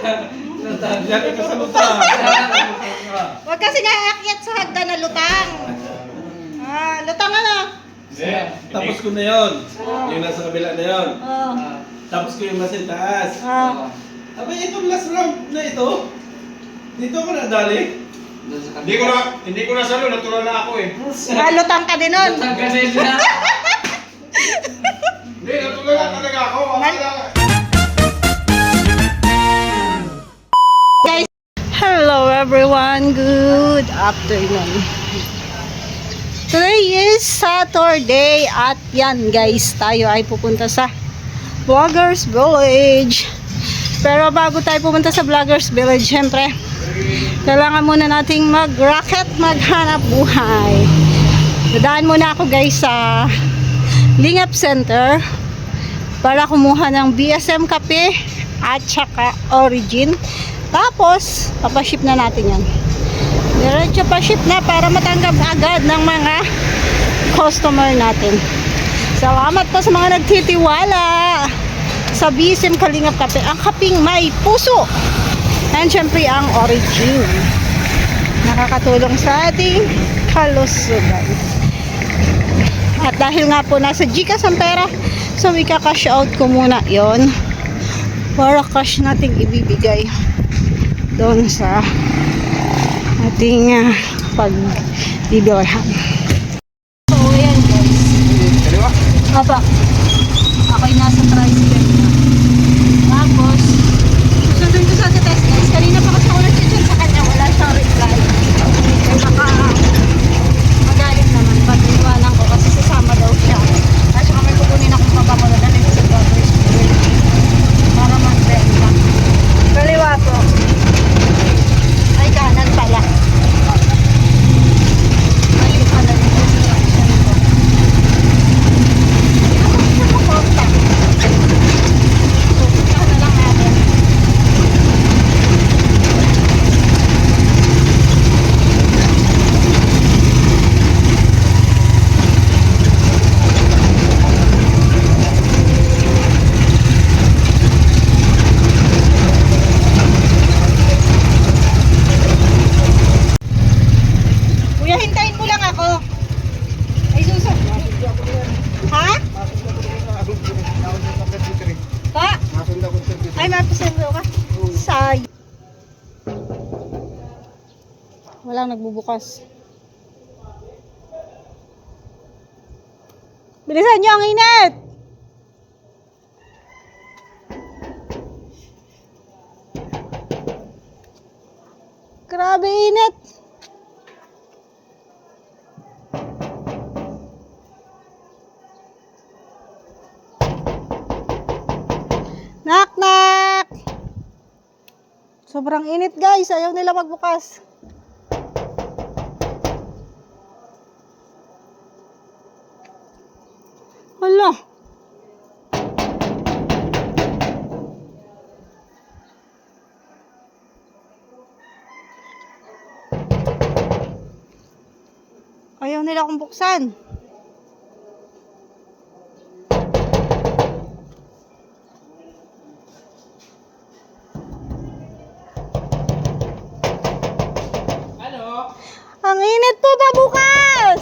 Diyan ka sa lutang. Huwag kasi nga-aakyat sa hagdan na lutang. Lutang ano? Tapos ko na yun. Yung nasa kabila na yun. Tapos ko yung nasa taas. Abay, itong last round na ito. Dito ako nadali. Hindi ko na salo, natural na ako eh. Lutang ka din nun. Lutang kasi siya. Hindi, natural na talaga ako. Guys, hello everyone. Good afternoon. Today is Saturday at yan guys, tayo ay pupunta sa Vloggers Village. Pero bago tayo pumunta sa Vloggers Village, syempre, kailangan muna nating mag-racket, maghanap buhay. Dadaan muna ako guys sa Lingap Center para kumuha ng BSM Cafe at saka Origin. Tapos, papaship na natin yan. Diretso pa ship na para matanggap agad ng mga customer natin. Salamat po sa mga nagtitiwala sa BSM Kalingap Cafe. Ang kaping may puso. And syempre ang Origin. Nakakatulong sa ating kalusugan. At dahil nga po nasa GCash ang pera, so ika-cash out ko muna yon para cash nating ibibigay doon sa ating pagbibilhan. So ayan guys. Kaliwa? Apa, ako'y nasa tricycle na. Tapos susundin ko sa test guys. Kanina pa kasi ako nag-chat sa kanya, wala siyang reply. Kaya baka magaling naman pag iwanan ko kasi sasama daw siya. Kasi kami kukunin akong pabango na dali sa Brothers Village para magbenta. Kaliwa po. Ay, kanan pala. Ay, kanan po sa action ko. Ako siya makonta. So, punta na lang natin. Kuya, hintayin mo lang ako. Ay, susok. Ha? Pa? Ay, mapasendo ka? Say. Walang nagbubukas. Bilisan nyo, ang init! Grabe init! Knock, knock! Sobrang init guys, ayaw nila magbukas. Hala. Ayaw nila akong buksan. Ang init po ba bukas?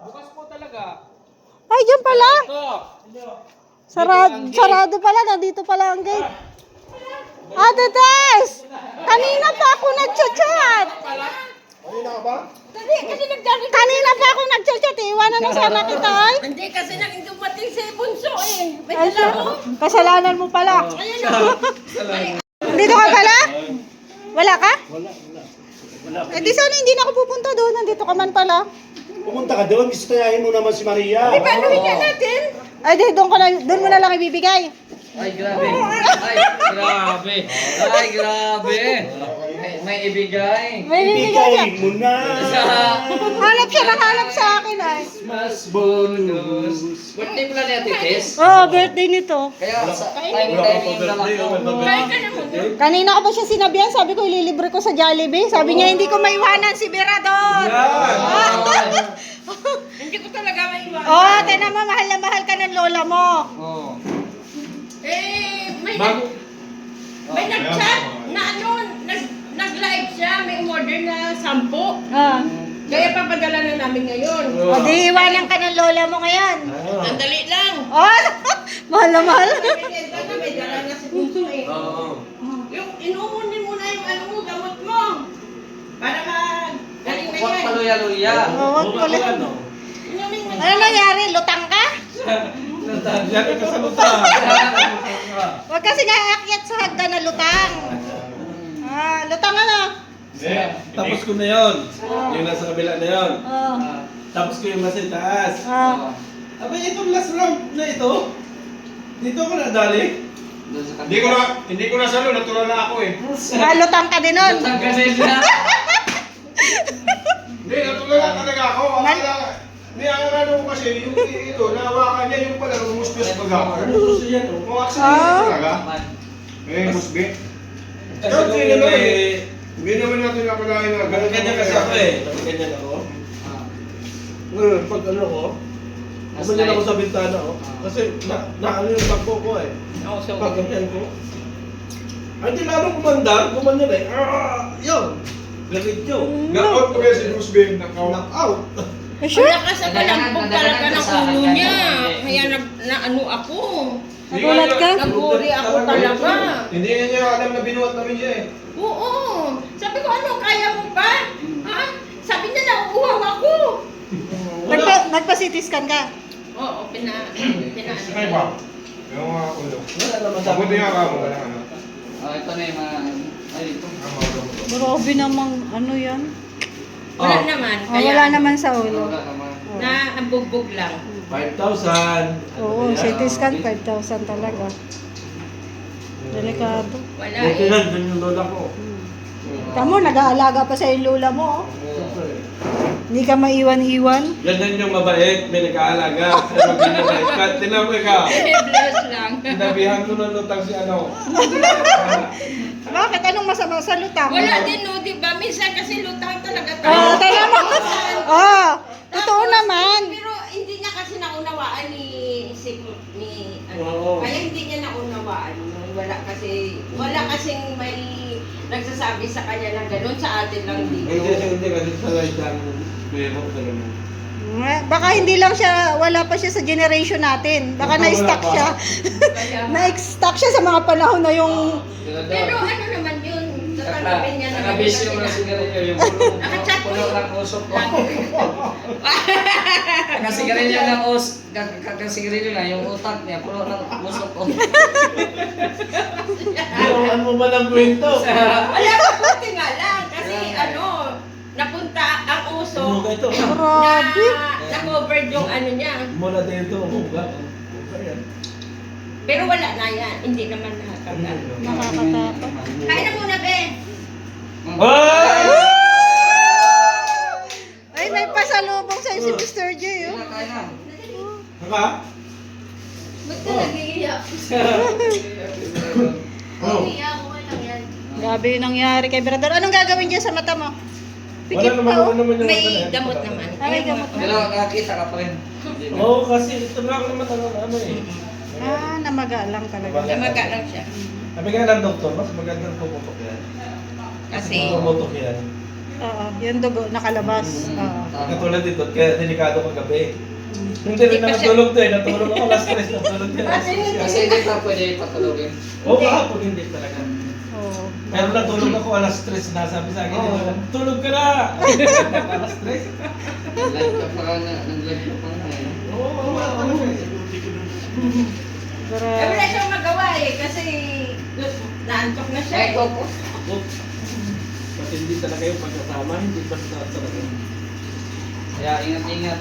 Bukas po talaga. Ay, dyan pala. Ito. Sarado pala. Nandito pala ang gate. Ate Tess! Kanina pa ako nagchat-chat. Kanina ka ba? Kanina pa ako nagchat-chat. Iwanan na sana kita ay. Hindi kasi nang dumating si Bunso eh. May Ay, dala mo. kasalanan mo pala. Ayun o. Dito ka pala? Wala ka? Wala. Eh di sana hindi na ako pupunta doon. Nandito ka man pala. Pumunta ka doon, isitayahin mo naman si Maria. Paano higa natin? Ay di, doon mo na lang ibibigay. Ay, grabe. Ay, grabe. Ay, grabe. May ibigay. May ibibigay Ibigay ka. mo na. Hanap siya ng hanap sa akin ay. Mas bonus. Birthday pala ni Ate Tess. Oo, birthday nito. Kaya sa timing na lang to. Kain ka naman doon. Kanina ko pa siya sinabihan, sabi ko ililibre ko sa Jollibee. Sabi niya hindi ko maiwanan si Vera doon. Hindi ko talaga maiwan. Oh, tinan mo, mahal na mahal ka ng lola mo. Oh. Eh, may... Bago, May nag-chat na ano, nag-live siya, may order na 10. Ah. Kaya papadala na namin ngayon. O di iwanan ka ng lola mo ngayon. Ang dali lang. Oh, mahal na mahal. May dala na, may dala na si Bunso eh. Oo. Yung inuunin mo na yung ano mo, gamot mo. Para magaling na Huwag yan. paluya-luya. Oh, wag Puro pala. ka, ano? Inumin mo. Ano nangyari? Lutang ka? Yan ka sa lutang. Huwag kasi nga aakyat sa hagdan na lutang. Ah, lutang ano? Tapos ko na yun. Yung nasa kabila na yun. Oh. Tapos ko yung masin taas. Ah. Abay, itong last round na ito. Dito ako nadali. Doon sa Hindi ko na salo, natural na ako eh. Ah, lutang ka din nun. Lutang kasi siya. Hindi, natural na talaga ako. Hindi, ang ano ko kasi, yung ito, nahawakan niya yung pala, rumusbis baga. Ano gusto yan? Oh? Kung accident talaga. Eh, musbi. Kasi nung yun Hindi naman natin nakalain na ganyan kasi ako eh. Ganyan ako. Ngayon, pag ano ko, kumanyan ako sa bintana ko. Kasi ano yung bagbo ko eh. Oh, so, Pag ganyan ko. Ay, di lalo kumandar, kumanyan eh. Yun. Diretso. Knock-out ko kaya si Bruce Wayne. Knock-out. Knock out. Eh, sure? ang lakas ang kalampog talaga ng ulo niya. Kaya na ano ako. Nagulat ka? Naguri ako talaga. Hindi niya alam na binuhat namin siya eh. Oo. Sabi ko, ano, kaya mo ba? Ha? Sabi niya, nauuhaw ako. Nagpa-CT scan ka? Oo, Ay pina ba? Yung mga ulo. Wala naman sa Mabuti nga ka mo, wala ano. Ito na yung mga... Ay, ito. Grabe namang ano yan. Wala naman. Ah, wala naman sa ulo. Wala naman. Na ang bugbog lang. 5,000. Oo, CT scan 5,000 talaga. Delikado. Wala Buti eh. lang, ganyan yung lola ko. Tamo, nag-aalaga pa sa yung lola mo. Oh. Hindi ka maiwan-iwan. Ganyan yung mabait, may nag-aalaga. Pero ganyan, tinabi ka. Bless lang. Tinabihan ko ng lutang si ano. Bakit? Anong masama sa lutang? Wala din, no, di ba? Minsan kasi lutang talaga tayo. Ah, tala mo. Ah, totoo naman. Pero hindi niya kasi naunawaan ni ano. Oo. Kaya hindi niya naunawaan. Wala kasing may nagsasabi sa kanya na gano'n, sa atin lang Hindi dito. kasi sa light ang pero talaga. Baka hindi lang siya, wala pa siya sa generation natin. Baka Wala na-stuck pa. siya. Kaya, Na-stuck siya sa mga panahon na yung... pero ano naman yun, tatanggapin niya na Nakabisyo mo na sigarilyo yung pulo. Nakachat ko Pulo yun. ng usok ko. Kakasigarilyo ng kakasigarilyo na yung utak niya. Pulo ng usok ko. Ginawan mo ba ng kwento? Wala pa buti nga lang. Kasi ano, napunta ang uso Ano ka ito? Grabe. na-covered yung ano niya. Mula dito, huga. Pero wala na yan. Hindi naman nakakagat. Nakakatakot. Kain na muna, be. Ay! Ay, may pasalubong sa'yo si Mr. J. Oh. Kaya na. Haka? Ba't ka nag-iiyak? Oh. Iiyak ko lang yan. Grabe yung nangyari kay brother. Anong gagawin dyan sa mata mo? Wala naman, wala naman yung May gamot naman. Ah, may gamot na. Pero nakakita ka pa rin. Oo, kasi ito lang naman ano eh. Ah, namaga lang talaga. Namaga lang siya. Sabi nga ng doktor, mas magandang pumutok yan. Kasi, Pumutok yan. Oo, yung dugo nakalabas. Oo. Katulad dito, kaya delikado kagabi. Hindi rin nakatulog to eh, natulog ako last stress, natulog yan. Kasi hindi pa pwede patulogin. Oo, kahapon hindi talaga. Oo. Pero natulog ako alas 3 na sabi sa akin, tulog ka na! Alas 3? Nag-live ka pa na. Nag-live ka pa na eh. Oo, talaga eh. wala Grabe. siyang magawa eh. Kasi, naantok na siya. Ay, koko. Pati hindi talaga yung pagkasama, hindi basta talaga. Kaya ingat-ingat.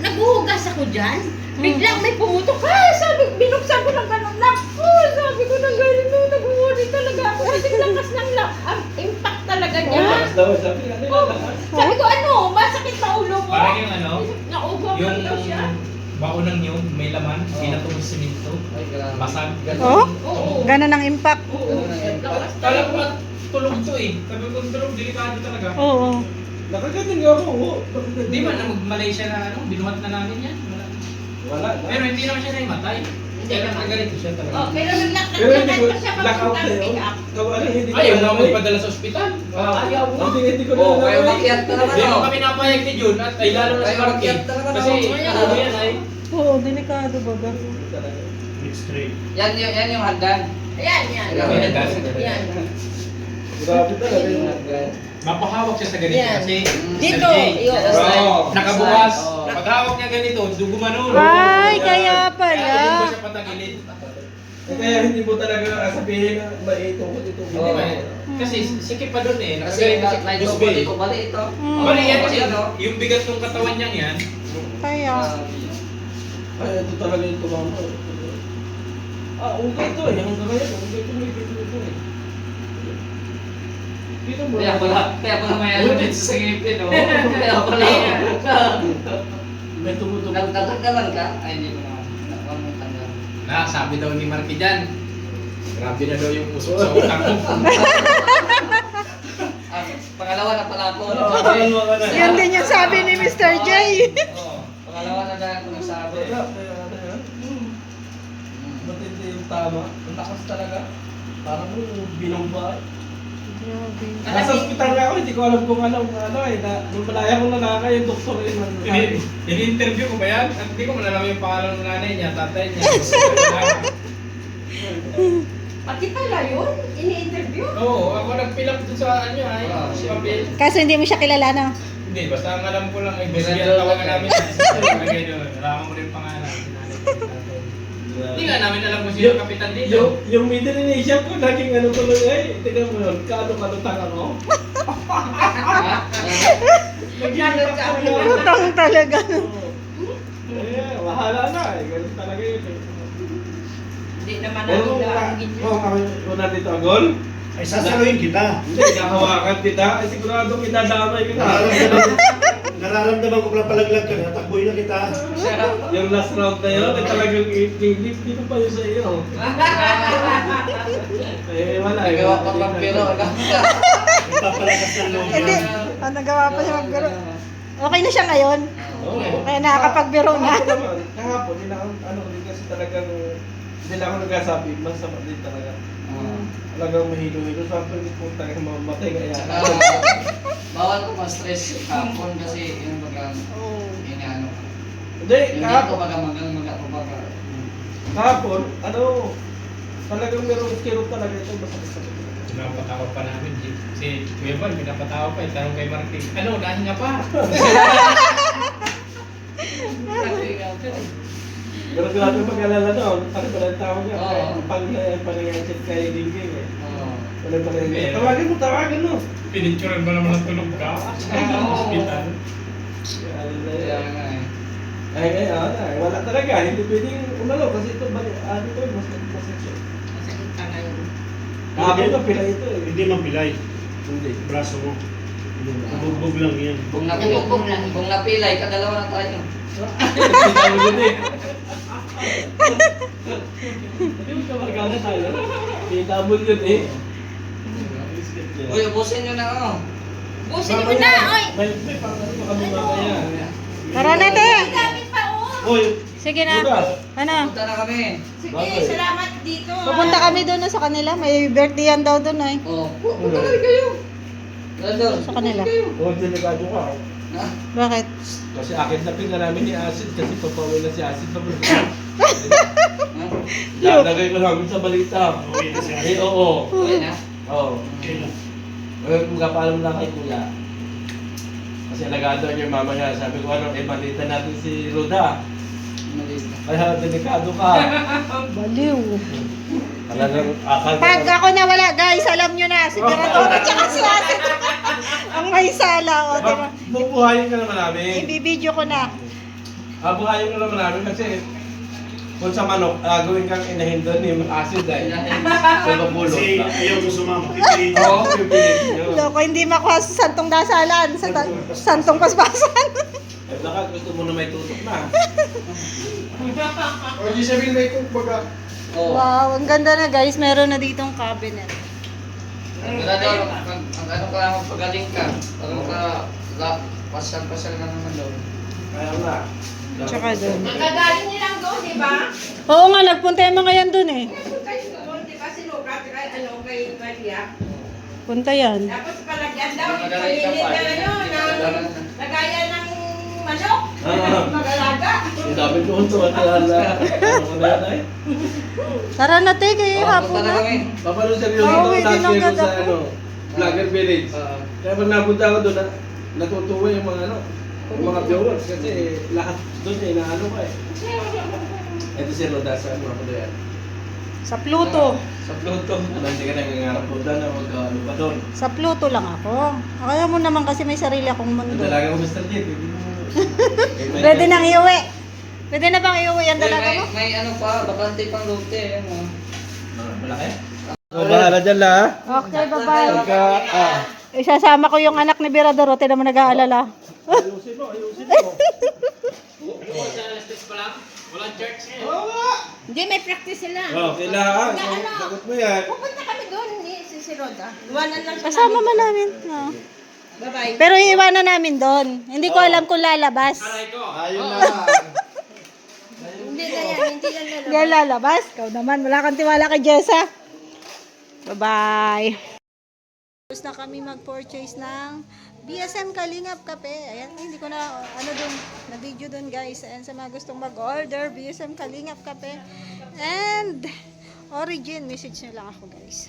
Naghuhugas ako dyan. Biglang may pumutok. Sabi, binuksan ko ng gano'n. Naku, sabi ko ng gano'n. Nag-worry talaga ako. Kasi lakas ng impact talaga niya. Lakas daw, sabi nga nila, Oh, lakas. sabi ko, ano, masakit sa ulo mo? Parang yung ano, Nauuhaw yung daw siya. baonang yun, may laman, pinatong simento, Ay, grabe. basag. Oh? Oo. Ganun ang impact. Oo. Lakas Kala ko talaga. tulog to eh. Sabi ko tulog, delikado talaga. Oo. Nakagating nga ako, oo. Nakagating. Di ba na mag-Malaysia na ano, binuhat na namin yan. Wala. Wala. Pero hindi naman siya naimatay. Hindi, Kaya naman. ganito siya talaga. Oh, pero Pero hindi naglakad-lakad ko, pa siya blackout papuntang na yun. pick up. Ano, hindi ko Ayaw alam mo eh. magpadala sa ospital. Ayaw mo. Hindi ko na Oh, alam kayo eh. makiat na naman Hindi mo oh. kami napayag ni Jun at ay lalo na si Ay, Marky. makiat talaga Kasi ako. ano yan ay. Oo, delikado baga. Mixed trade. Yan yung hagdan. Ayan, yan. Yan. Grabe talaga yun. Mapahawak siya sa ganito Yan. kasi Dito, yun. Oo. nakabukas. Oo. Pag hawak niya ganito, gumanon. Ay, kaya Kaya hindi mo pala. siya patagilid. Eh, kaya hindi mo talaga sabihin na maitungkot ito. Hindi ba eh? Kasi sikip pa doon eh. Kasi Nakaganito si naito Kusbe. ko bali ito. Bali yan kasi Ano? yung bigat ng katawan niyang yan. Kaya. Ay, ito talaga yung tumama. Okay to eh. Hanggang ngayon, okay to may dito ito eh. Dito mo. Kaya pala may ano dito sa ngipin oh. Kaya pala. May tumutubo. Nagtatanggalan ka? Ay, hindi mo naman. Huwag mong tanggal. Sabi daw ni Marky dyan. Grabe na daw yung usok sa utak mo. Pangalawa na pala ako. Ano ka na? Yan din yung sabi ni Mr. J. Pangalawa na dahil ako nagsabi. Wala, kaya ano yan? Matindi yung tama. Ang lakas talaga. Parang binumba. Nasa ospital nga ako, hindi ko alam kung ano eh. Nung malaya ko nakaka yung doktor yun. Ini-interview ko ba yan? At hindi ko malalaman yung pangalan ng nanay niya, tatay niya. Pati pala yun, ini-interview. Oo, ako nag-fill up dun sa ano ay, papel. Kaso hindi mo siya kilala, no? Hindi, basta ang alam ko lang ay Bisbian tawagan namin. Lagay doon, nalaman ko rin yung pangalan. Hindi nga namin alam kung sino ang kapitan dito. Yung middle initial ko, naging ano tuloy eh. Tignan mo yun, kaano-kalutang ako. Utang talaga. Eh, mahala na eh. Ganun talaga yun eh. Hindi naman Pero namin kung naangin yun. kung nandito ang gol, Ay, sasaluhin kita. hindi, nakahawakan kita. Ay, sigurado idadamay kita. Nararamdaman ko pala palaglag ka na, takboy na kita. Yung last round na yun, ay talagang i-lift dito pa yun sa iyo. Eh, wala eh. Nagawa pa pang pero. Nagpapalakas ng loob Hindi. yan. Nagawa pa siya magbiro. Okay na siya ngayon. Oo. Kaya nakakapagbiro na. Kahapon naman, kahapon, hindi na ako, ano, hindi kasi talagang, hindi na ako nagsasabi, masama din talaga. Talagang mahilo-hilo, sabi ko talagang mamatay kaya. Bawal ko ma-stress hapon kasi yung bagang inaano ka. Hindi, Yung dito kahapon, magang maga. kahapon, ano, talagang merong kirot talaga ito, masakit-sakit. Pinapatawa pa namin, G. Si Kuya Bal, pinapatawa pa, tanong kay Marky, ano, nahinga pa? Pero grabe pag-alala doon, ano ba ang tawag nga? Oo. Pag panangancit kay Dingging eh. Oo. Wala pa rin. Tawagan mo. Pinicturean ba naman ang tulog ka? Sa hospital. Kaya nga eh. Ay, wala talaga. Hindi pwedeng umalo kasi ito, ano ito, mas section. Masakit ka ngayon. Kahapon ka, pila ito eh. Hindi mapilay. Hindi. Braso mo. Nabugbog lang yan. Kung Nabubog lang. kung napilay, kadalawa na tayo. Sinabi yun eh. Hindi mo ka magkala tayo. Tinabol yun eh. Uy, ubusin nyo na ako. Busin mo na, oy! May pang ano pa kami mamaya. Tara na, te. Ang dami pa, oh! Oy, Sige na. bukas. Ano? Punta na kami. Sige, Bakit? salamat dito. Pupunta kami doon sa kanila. May birthday yan daw doon eh. Oo. Punta na rin kayo. Daldol. Sa kanila. Oh, delikado ka. Ha? Bakit? Kasi akin na pin na namin ni Acid kasi papawala si Acid pa bro. Lalagay ko namin sa balita. Okay na siya. Eh, oo. Okay na? Oo. Okay lang. Magpapaalam lang kay kuya. Kasi alagado niya mamaya. Sabi ko ano, balita natin si Roda. Malis na. Kaya delikado ka. Baliw. Talagang akal Pag ako nawala, guys, alam nyo na. Si Diratoro tsaka si Asin. Ang may sala. O, diba? Bubuhayin ka naman namin. Ibibideo ko na. Buhayin ka naman namin kasi kung sa manok, gawin kang inahin doon ni Acid ay. Sa babulot. Kasi ayaw ko sumama. Pipiliin. Oo, pipiliin nyo. Loko, hindi makuha sa santong dasalan. Sa santong paspasan. Eh, baka gusto mo na may tutok na. O, di sabihin may kung baga. Oo. Wow, ang ganda na guys. Meron na ditong cabinet. Daldol, ang ano ka lang, pagaling ka. Ano ka, pasyal ka naman doon. Kaya nga. Tsaka doon. Ang gagaling nilang doon, di ba? Oo nga, nagpunta yung mga yan doon eh. Punta doon, di ba? Sinukat kay Maria. Punta yan. Tapos palagyan daw, palilit na yun, lagaya ng manok. Mag-alaga. Ang dami ko ito. Ano na yan ay? Tara na, te, kay hapon Punta na na. kami. Papano seryoso Oo, ito, hindi last lang year ko ganda sa ko. Vlogger Village. Kaya pag napunta ako doon, natutuwa yung mga yung mga viewers kasi lahat doon eh, inaano ka eh. Ito si Roda sa mga ko yan. Sa Pluto. Sa Pluto. Hindi ka nangangarap Roda na mag-ano pa doon. Sa Pluto lang ako. Kaya mo naman kasi may sarili akong mundo. Dalaga ko Mr. Jet. Pwede nang iuwi. Pwede na bang iuwi ang dalaga mo? May ano pa, bakante pang lote. Ayan o. Malaki? So, bahala dyan la ha? Okay, bye-bye. Pagka, Isasama ko yung anak ni Birador. Tinan mo nag-aalala. ayusin mo, ayusin mo. Walang church eh. Oo nga. Hindi, may practice sila. Oh, kailangan. Sagot mo yan. Pupunta kami doon, hindi si Roda. Iwanan lang siya Kasama namin. man namin. No. Bye-bye. Pero iiwanan namin doon. Hindi ko alam kung lalabas. Ayun na. Hindi na yan, hindi na Hindi lalabas. lalabas. Ikaw naman. Wala kang tiwala kay Jessa. Bye-bye. Tapos na kami mag-purchase ng BSM Kalingap Kape. Ayan, hindi ko na, na video doon guys. Ayan, sa mga gustong mag-order, BSM Kalingap Kape. And, Origin, message nyo lang ako guys.